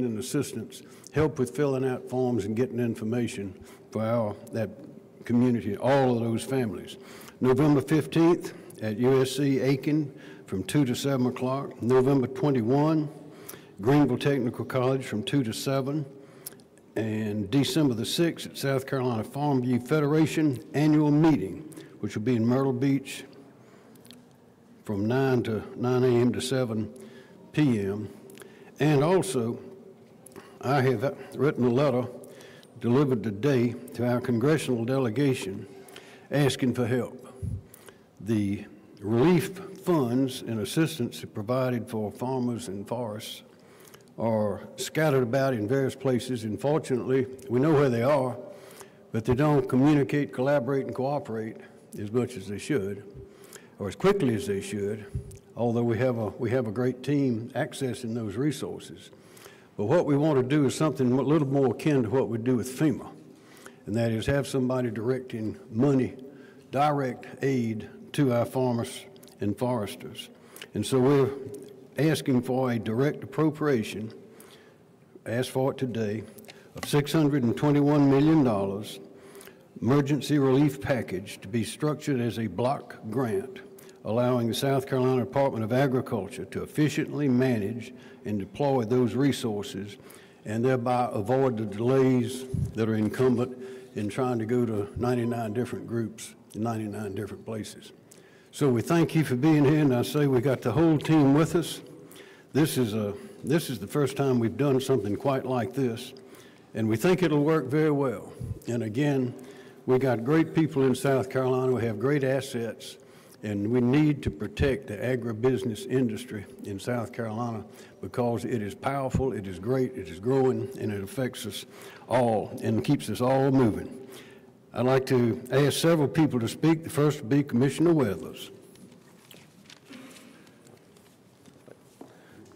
and assistance, help with filling out forms and getting information for that community, all of those families. November 15th at USC Aiken from 2 to 7 o'clock. November 21, Greenville Technical College from 2 to 7. And December the 6th at South Carolina Farmview Federation annual meeting, which will be in Myrtle Beach from 9 a.m. to 7 p.m. And also, I have written a letter delivered today to our congressional delegation asking for help. The relief funds and assistance provided for farmers and forests are scattered about in various places. And fortunately, we know where they are, but they don't communicate, collaborate, and cooperate as much as they should, or as quickly as they should, although we have a great team accessing those resources. But what we want to do is something a little more akin to what we do with FEMA, and that is have somebody directing money, direct aid to our farmers and foresters. And so we're asking for a direct appropriation, asked for it today, of $621 million emergency relief package to be structured as a block grant, allowing the South Carolina Department of Agriculture to efficiently manage and deploy those resources and thereby avoid the delays that are incumbent in trying to go to 99 different groups in 99 different places. So we thank you for being here, and I say we got the whole team with us. This is the first time we've done something quite like this, and we think it'll work very well. And again, we got great people in South Carolina. We have great assets, and we need to protect the agribusiness industry in South Carolina because it is powerful, it is great, it is growing, and it affects us all and keeps us all moving. I'd like to ask several people to speak. The first will be Commissioner Weathers.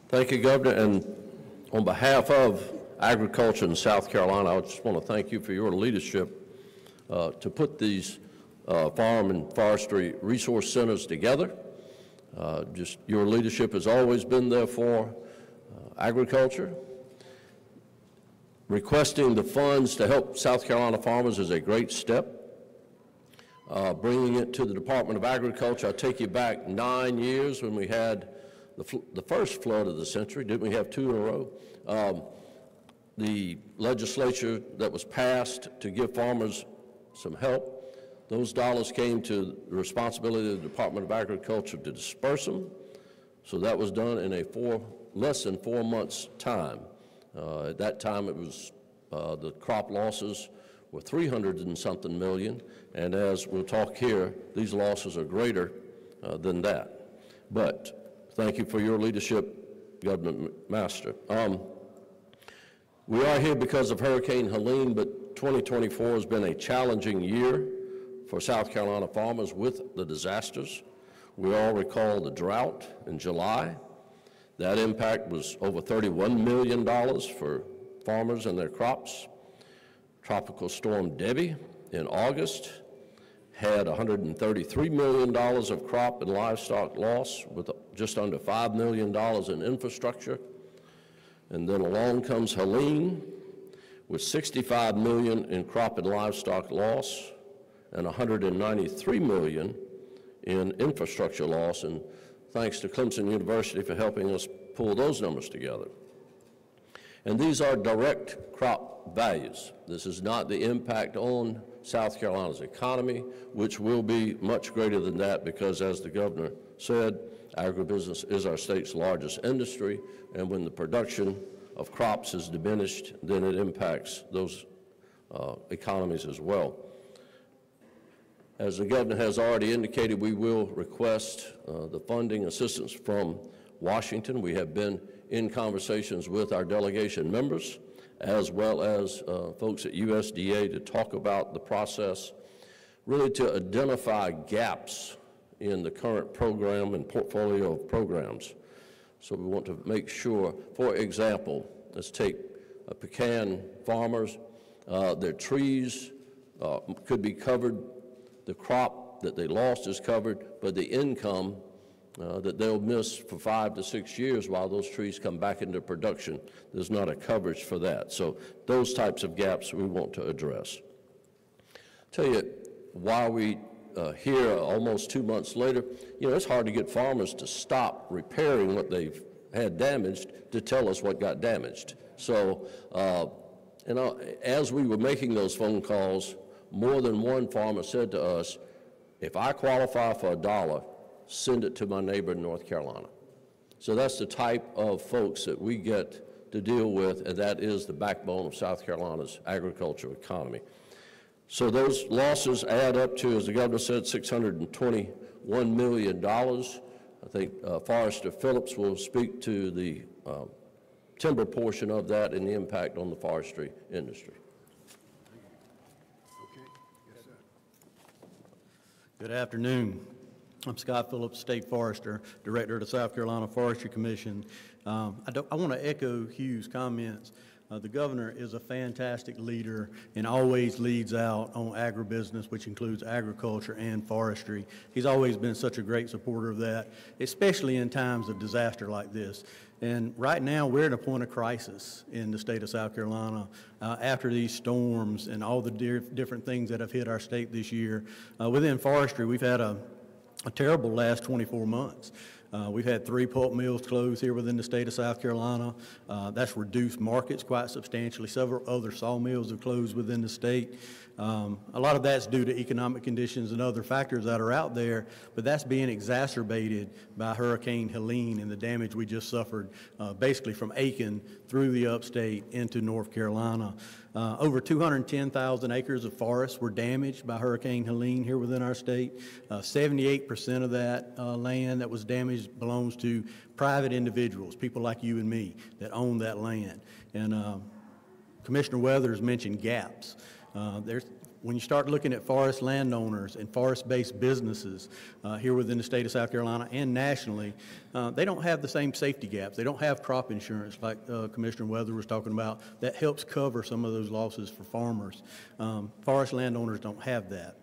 Thank you, Governor. And on behalf of agriculture in South Carolina, I just want to thank you for your leadership to put these farm and forestry resource centers together. Just your leadership has always been there for agriculture. Requesting the funds to help South Carolina farmers is a great step. Bringing it to the Department of Agriculture, I'll take you back 9 years when we had the first flood of the century. Didn't we have 2 in a row? The legislature that was passed to give farmers some help, those dollars came to the responsibility of the Department of Agriculture to disperse them. So that was done in less than 4 months' time. At that time, it was the crop losses were 300 and something million, and as we'll talk here, these losses are greater than that. But thank you for your leadership, Governor McMaster. We are here because of Hurricane Helene, but 2024 has been a challenging year for South Carolina farmers with the disasters. We all recall the drought in July. That impact was over $31 million for farmers and their crops. Tropical Storm Debbie in August had $133 million of crop and livestock loss with just under $5 million in infrastructure. And then along comes Helene with $65 million in crop and livestock loss and $193 million in infrastructure loss. And thanks to Clemson University for helping us pull those numbers together. And these are direct crop values. This is not the impact on South Carolina's economy, which will be much greater than that because, as the governor said, agribusiness is our state's largest industry, and when the production of crops is diminished, then it impacts those economies as well. As the governor has already indicated, we will request the funding assistance from Washington. We have been in conversations with our delegation members as well as folks at USDA to talk about the process, really to identify gaps in the current program and portfolio of programs. So we want to make sure, for example, let's take pecan farmers, their trees could be covered. The crop that they lost is covered, but the income that they'll miss for 5 to 6 years while those trees come back into production. There's not a coverage for that. So those types of gaps we want to address. Tell you, while we here almost 2 months later, you know, it's hard to get farmers to stop repairing what they've had damaged to tell us what got damaged. So, you know, as we were making those phone calls, more than one farmer said to us, if I qualify for $1, send it to my neighbor in North Carolina. So that's the type of folks that we get to deal with, and that is the backbone of South Carolina's agricultural economy. So those losses add up to, as the governor said, $621 million. I think Forester Phillips will speak to the timber portion of that and the impact on the forestry industry. Good afternoon. I'm Scott Phillips, State Forester, Director of the South Carolina Forestry Commission. I want to echo Hugh's comments. The governor is a fantastic leader and always leads out on agribusiness, which includes agriculture and forestry. He's always been such a great supporter of that, especially in times of disaster like this. And right now, we're at a point of crisis in the state of South Carolina after these storms and all the different things that have hit our state this year. Within forestry, we've had a terrible last 24 months. We've had 3 pulp mills closed here within the state of South Carolina. That's reduced markets quite substantially. Several other sawmills have closed within the state. A lot of that's due to economic conditions and other factors that are out there, but that's being exacerbated by Hurricane Helene and the damage we just suffered basically from Aiken through the upstate into North Carolina. Over 210,000 acres of forests were damaged by Hurricane Helene here within our state. 78% of that land that was damaged belongs to private individuals, people like you and me that own that land. And Commissioner Weathers mentioned gaps. When you start looking at forest landowners and forest-based businesses here within the state of South Carolina and nationally, they don't have the same safety gaps. They don't have crop insurance like Commissioner Weathers was talking about that helps cover some of those losses for farmers. Forest landowners don't have that.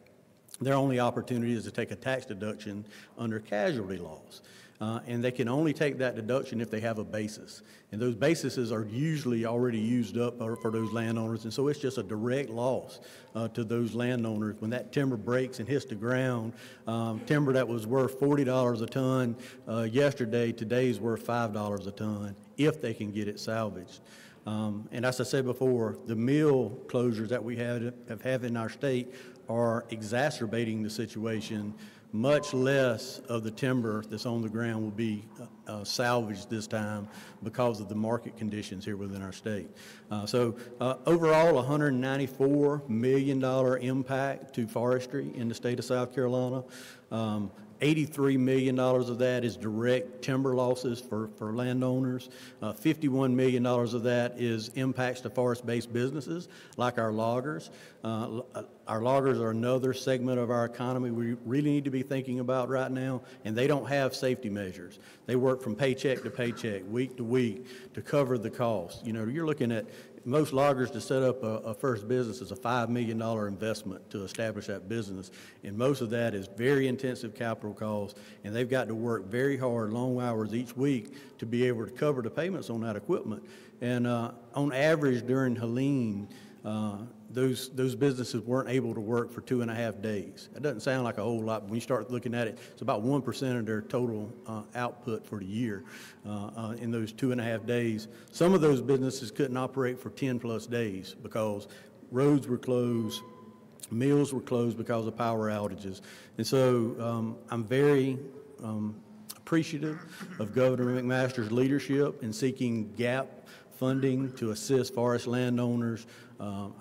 Their only opportunity is to take a tax deduction under casualty laws. And they can only take that deduction if they have a basis. And those bases are usually already used up for those landowners, and so it's just a direct loss to those landowners. When that timber breaks and hits the ground, timber that was worth $40 a ton yesterday, today's worth $5 a ton, if they can get it salvaged. And as I said before, the mill closures that we have in our state are exacerbating the situation. Much less of the timber that's on the ground will be salvaged this time because of the market conditions here within our state. Overall, $194 million impact to forestry in the state of South Carolina. $83 million of that is direct timber losses for landowners. $51 million of that is impacts to forest-based businesses like our loggers. Our loggers are another segment of our economy we really need to be thinking about right now, and they don't have safety measures. They work from paycheck to paycheck, week to week to cover the cost. You know, you're looking at most loggers to set up a first business is a $5 million investment to establish that business, and most of that is very intensive capital costs, and they've got to work very hard, long hours each week to be able to cover the payments on that equipment. And on average during Helene, those businesses weren't able to work for 2.5 days. That doesn't sound like a whole lot, but when you start looking at it, it's about 1% of their total output for the year in those 2.5 days. Some of those businesses couldn't operate for 10+ days because roads were closed, mills were closed because of power outages. And so I'm very appreciative of Governor McMaster's leadership in seeking gap funding to assist forest landowners.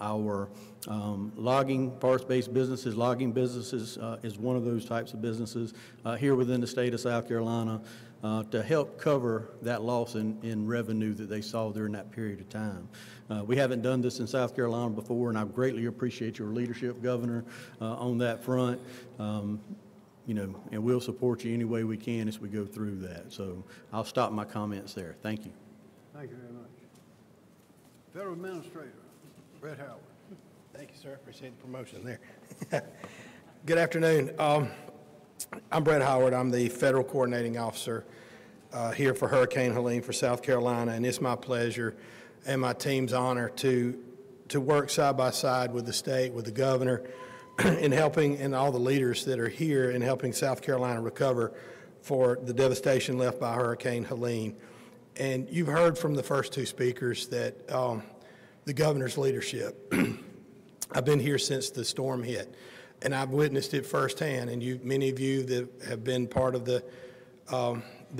Our forest-based businesses, logging businesses is one of those types of businesses here within the state of South Carolina to help cover that loss in revenue that they saw during that period of time. We haven't done this in South Carolina before, and I greatly appreciate your leadership, Governor, on that front. You know, and we'll support you any way we can as we go through that. So I'll stop my comments there. Thank you. Thank you very much. Federal Administrator, Brett Howard. Thank you, sir. Appreciate the promotion there. Good afternoon. I'm Brett Howard. I'm the Federal Coordinating Officer here for Hurricane Helene for South Carolina, and it's my pleasure and my team's honor to work side by side with the state, with the governor, in helping, and all the leaders that are here in helping South Carolina recover for the devastation left by Hurricane Helene. And you've heard from the first two speakers that the governor's leadership. I've been here since the storm hit, and I've witnessed it firsthand. And many of you that have been part of the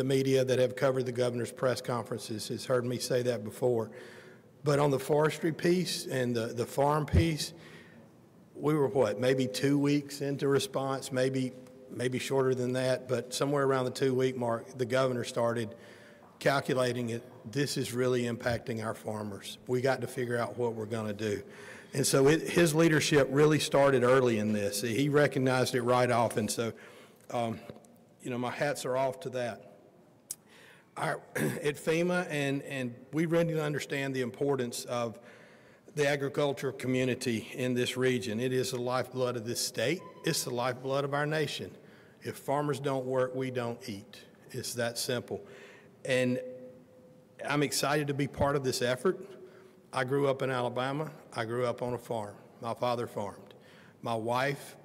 media that have covered the governor's press conferences has heard me say that before. But on the forestry piece and the farm piece, we were what, maybe 2 weeks into response, maybe shorter than that, but somewhere around the 2-week mark, the governor started calculating it. This is really impacting our farmers. We got to figure out what we're going to do. And so his leadership really started early in this. He recognized it right off, and so, my hats are off to that. At FEMA, and we really understand the importance of the agriculture community in this region. It is the lifeblood of this state. It's the lifeblood of our nation. If farmers don't work, we don't eat. It's that simple. And I'm excited to be part of this effort. I grew up in Alabama. I grew up on a farm. My father farmed. My wife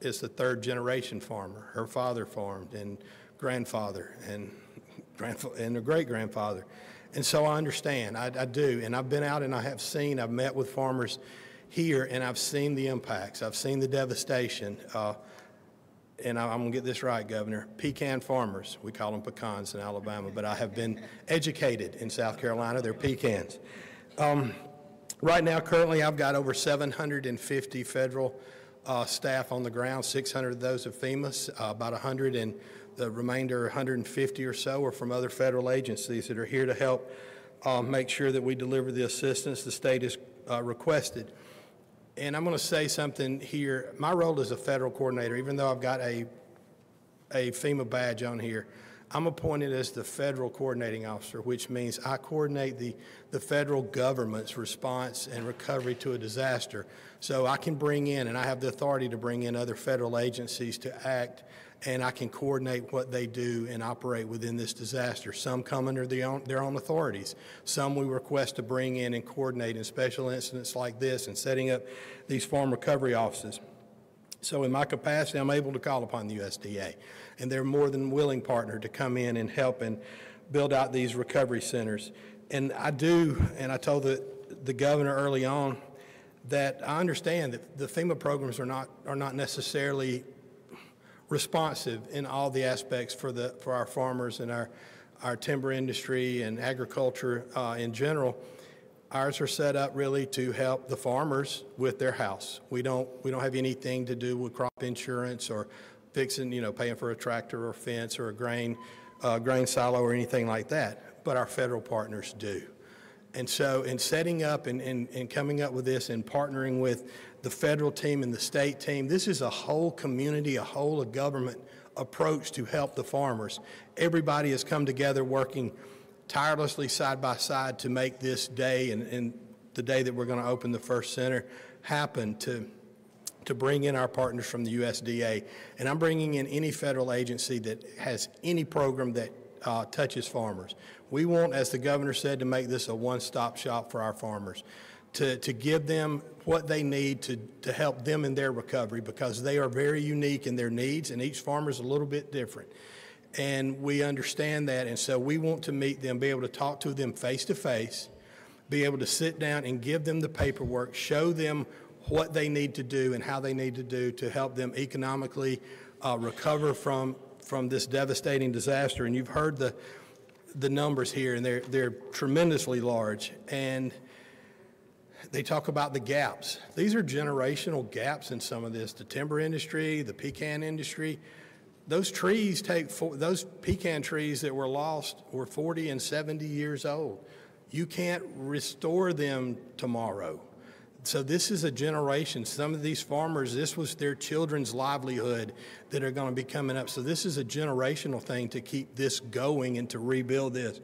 is the third generation farmer. Her father farmed, and grandfather, and a great-grandfather. And so I understand, I do, and I've been out and I've met with farmers here, and I've seen the impacts. I've seen the devastation, and I'm gonna get this right, Governor, pecan farmers. We call them pecans in Alabama, but I have been educated in South Carolina, they're pecans. Right now, currently, I've got over 750 federal staff on the ground, 600 of those are FEMA, about 100, and the remainder, 150 or so, are from other federal agencies that are here to help make sure that we deliver the assistance the state has requested. And I'm going to say something here. My role as a federal coordinator, even though I've got a FEMA badge on here, I'm appointed as the federal coordinating officer, which means I coordinate the federal government's response and recovery to a disaster. So I can bring in, and I have the authority to bring in other federal agencies to act, and I can coordinate what they do and operate within this disaster. Some come under their own authorities. Some we request to bring in and coordinate in special incidents like this and setting up these farm recovery offices. So in my capacity, I'm able to call upon the USDA, and they're more than willing partner to come in and help and build out these recovery centers. And I do, and I told the governor early on that I understand that the FEMA programs are not necessarily responsive in all the aspects for our farmers and our timber industry and agriculture in general. Ours are set up really to help the farmers with their house. We don't have anything to do with crop insurance or fixing, paying for a tractor or fence or a grain silo or anything like that, but our federal partners do. And so in setting up and coming up with this and partnering with the federal team and the state team, this is a whole community, a whole government approach to help the farmers. Everybody has come together working tirelessly side by side to make this day and the day that we're going to open the first center happen to bring in our partners from the USDA. And I'm bringing in any federal agency that has any program that touches farmers. We want, as the governor said, to make this a one-stop shop for our farmers, to give them what they need to help them in their recovery, because they are very unique in their needs, and each farmer is a little bit different. And we understand that, and so we want to meet them, be able to talk to them face-to-face, be able to sit down and give them the paperwork, show them what they need to do and how they need to do to help them economically recover from this devastating disaster. And you've heard the numbers here, and they're tremendously large. And they talk about the gaps. These are generational gaps in some of this. The timber industry, the pecan industry, those trees those pecan trees that were lost were 40 and 70 years old. You can't restore them tomorrow. So this is a generation. Some of these farmers, this was their children's livelihood that are going to be coming up. So this is a generational thing to keep this going and to rebuild this.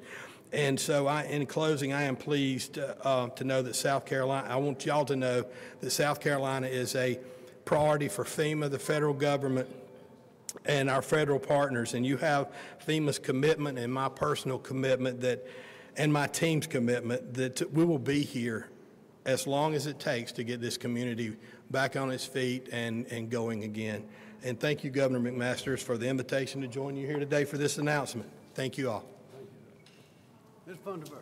And so in closing, I am pleased to know that South Carolina, I want y'all to know that South Carolina is a priority for FEMA, the federal government, and our federal partners, and you have FEMA's commitment and my personal commitment and my team's commitment that we will be here as long as it takes to get this community back on its feet and going again. And thank you, Governor McMaster, for the invitation to join you here today for this announcement. Thank you all. Ms. Funderburg.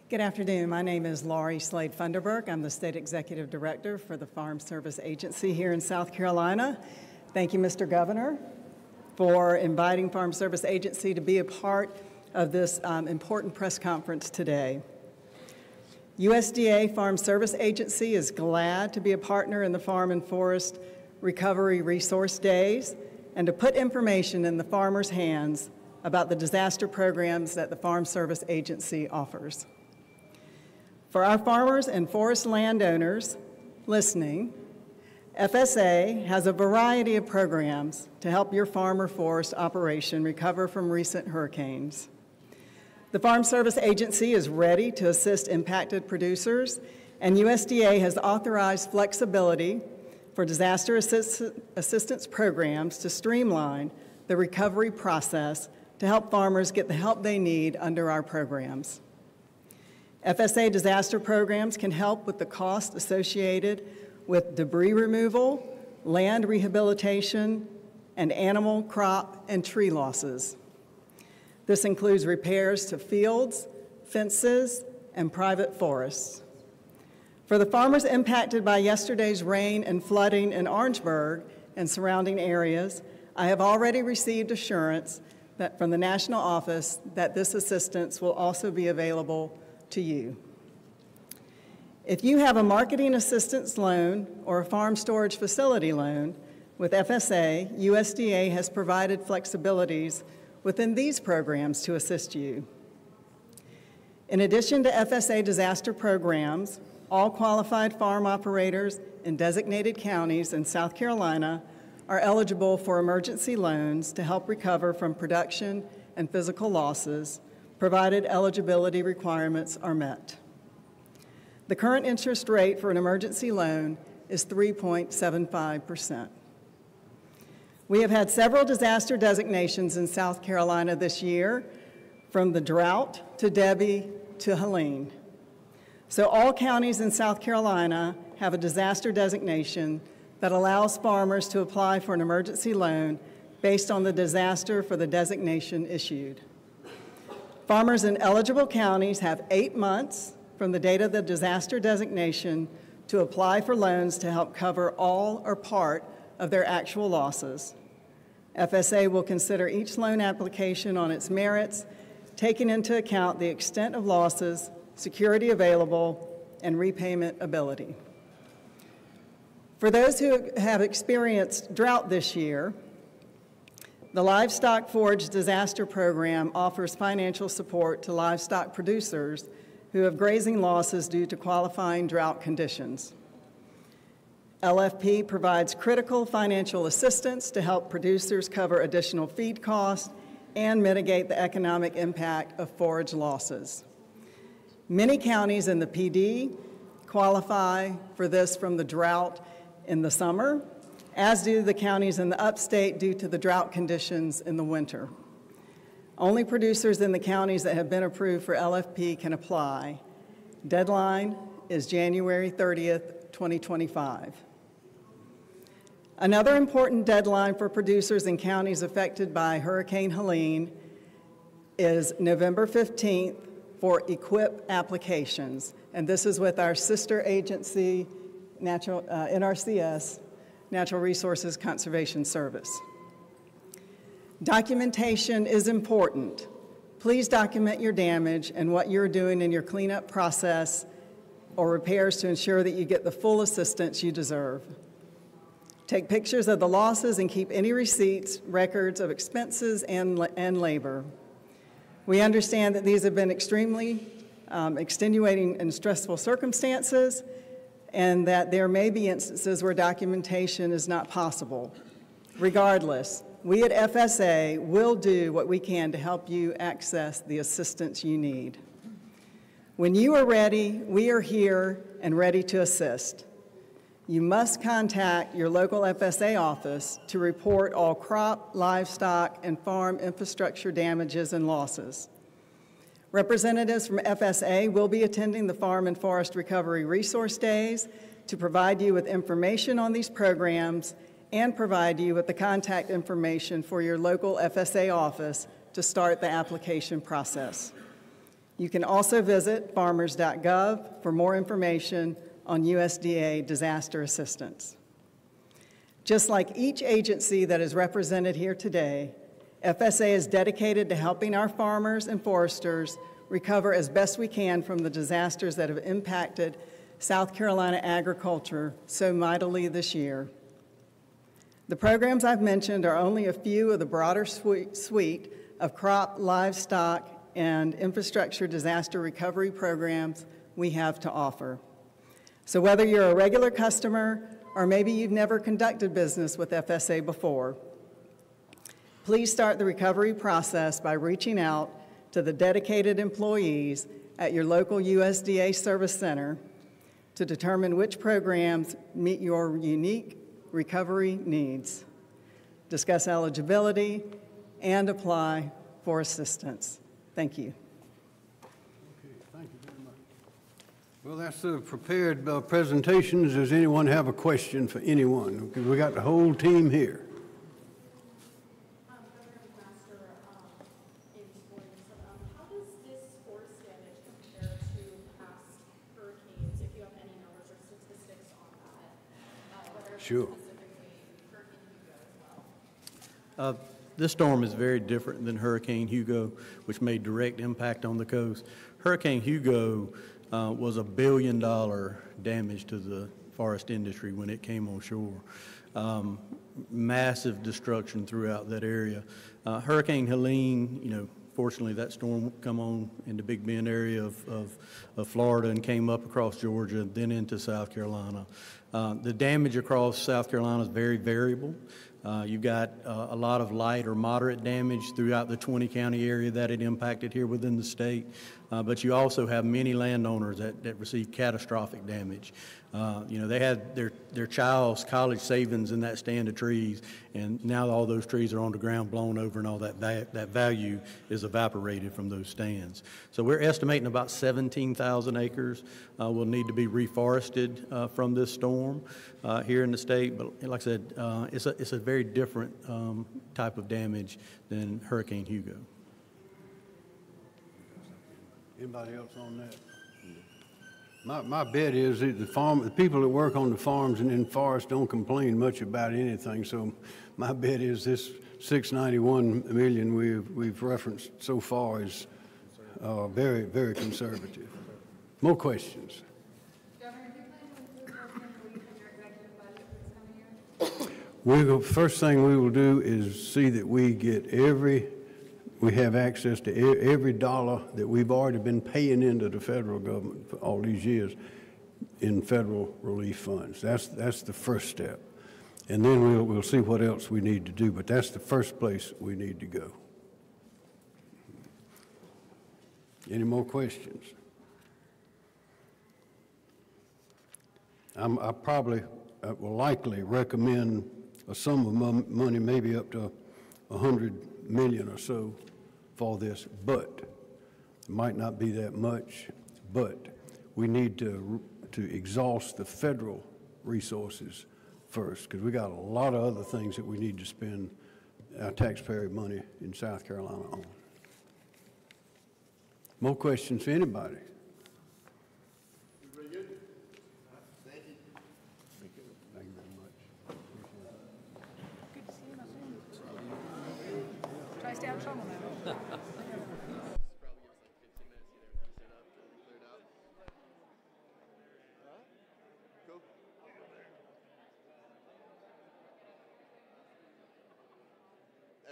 Good afternoon. My name is Laurie Slade Funderburg. I'm the State Executive Director for the Farm Service Agency here in South Carolina. Thank you, Mr. Governor, for inviting Farm Service Agency to be a part of this important press conference today. USDA Farm Service Agency is glad to be a partner in the Farm and Forest Recovery Resource Days and to put information in the farmers' hands about the disaster programs that the Farm Service Agency offers. For our farmers and forest landowners listening, FSA has a variety of programs to help your farm or forest operation recover from recent hurricanes. The Farm Service Agency is ready to assist impacted producers, and USDA has authorized flexibility for disaster assistance programs to streamline the recovery process to help farmers get the help they need under our programs. FSA disaster programs can help with the cost associated with debris removal, land rehabilitation, and animal, crop, and tree losses. This includes repairs to fields, fences, and private forests. For the farmers impacted by yesterday's rain and flooding in Orangeburg and surrounding areas, I have already received assurance that from the national office that this assistance will also be available to you. If you have a marketing assistance loan or a farm storage facility loan with FSA, USDA has provided flexibilities within these programs to assist you. In addition to FSA disaster programs, all qualified farm operators in designated counties in South Carolina are eligible for emergency loans to help recover from production and physical losses, provided eligibility requirements are met. The current interest rate for an emergency loan is 3.75%. We have had several disaster designations in South Carolina this year, from the drought to Debbie to Helene. So all counties in South Carolina have a disaster designation that allows farmers to apply for an emergency loan based on the disaster for the designation issued. Farmers in eligible counties have 8 months from the date of the disaster designation to apply for loans to help cover all or part of their actual losses. FSA will consider each loan application on its merits, taking into account the extent of losses, security available, and repayment ability. For those who have experienced drought this year, the Livestock Forage Disaster Program offers financial support to livestock producers who have grazing losses due to qualifying drought conditions. LFP provides critical financial assistance to help producers cover additional feed costs and mitigate the economic impact of forage losses. Many counties in the PD qualify for this from the drought in the summer, as do the counties in the upstate due to the drought conditions in the winter. Only producers in the counties that have been approved for LFP can apply. Deadline is January 30th, 2025. Another important deadline for producers in counties affected by Hurricane Helene is November 15th for EQIP applications, and this is with our sister agency, NRCS, Natural Resources Conservation Service. Documentation is important. Please document your damage and what you're doing in your cleanup process or repairs to ensure that you get the full assistance you deserve. Take pictures of the losses and keep any receipts, records of expenses and labor. We understand that these have been extremely extenuating and stressful circumstances, and that there may be instances where documentation is not possible. Regardless, we at FSA will do what we can to help you access the assistance you need. When you are ready, we are here and ready to assist. You must contact your local FSA office to report all crop, livestock, and farm infrastructure damages and losses. Representatives from FSA will be attending the Farm and Forest Recovery Resource Days to provide you with information on these programs and provide you with the contact information for your local FSA office to start the application process. You can also visit farmers.gov for more information on USDA disaster assistance. Just like each agency that is represented here today, FSA is dedicated to helping our farmers and foresters recover as best we can from the disasters that have impacted South Carolina agriculture so mightily this year. The programs I've mentioned are only a few of the broader suite of crop, livestock, and infrastructure disaster recovery programs we have to offer. So whether you're a regular customer or maybe you've never conducted business with FSA before, please start the recovery process by reaching out to the dedicated employees at your local USDA Service Center to determine which programs meet your unique recovery needs, discuss eligibility, and apply for assistance. Thank you. Okay, thank you very much. Well, that's the prepared presentations. Does anyone have a question for anyone? Because we got the whole team here. Henry McMaster, how does this forest damage compare to past hurricanes, if you have any numbers or statistics on that? Whether it's Sure. specifically Hurricane Hugo as well? This storm is very different than Hurricane Hugo, which made direct impact on the coast. Hurricane Hugo was $1 billion damage to the forest industry when it came on shore. Massive destruction throughout that area. Hurricane Helene, fortunately that storm come on in the Big Bend area of Florida and came up across Georgia, then into South Carolina. The damage across South Carolina is very variable. You've got a lot of light or moderate damage throughout the 20-county area that it impacted here within the state, but you also have many landowners that received catastrophic damage. They had their child's college savings in that stand of trees, and now all those trees are on the ground, blown over, and all that value is evaporated from those stands. So we're estimating about 17,000 acres will need to be reforested from this storm here in the state. But like I said, it's a very different type of damage than Hurricane Hugo. Anybody else on that? My bet is that the people that work on the farms and in forests don't complain much about anything. So my bet is this 691 million we've referenced so far is very, very conservative. More questions? Governor, do you plan to include Hurricane Helene in your executive budget for this coming year? First thing we will do is see that we have access to every dollar that we've already been paying into the federal government for all these years in federal relief funds. That's the first step. And then we'll see what else we need to do, but that's the first place we need to go. Any more questions? I probably will likely recommend a sum of money, maybe up to $100 million or so for this, but it might not be that much, but we need to exhaust the federal resources first, because we got a lot of other things that we need to spend our taxpayer money in South Carolina on. More questions for anybody? Everybody good? Thank you. Thank you very much. Good to see you, my friend. Try to stay out of trouble now. Probably give us like 15 minutes to get everything set up and cleared out. Cool.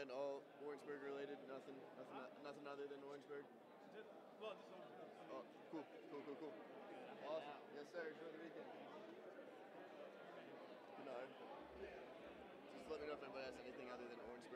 And all Orangeburg related? Nothing other than Orangeburg? Oh, cool. Awesome. Yes, sir. Enjoy the weekend. No. Just let me know if anybody has anything other than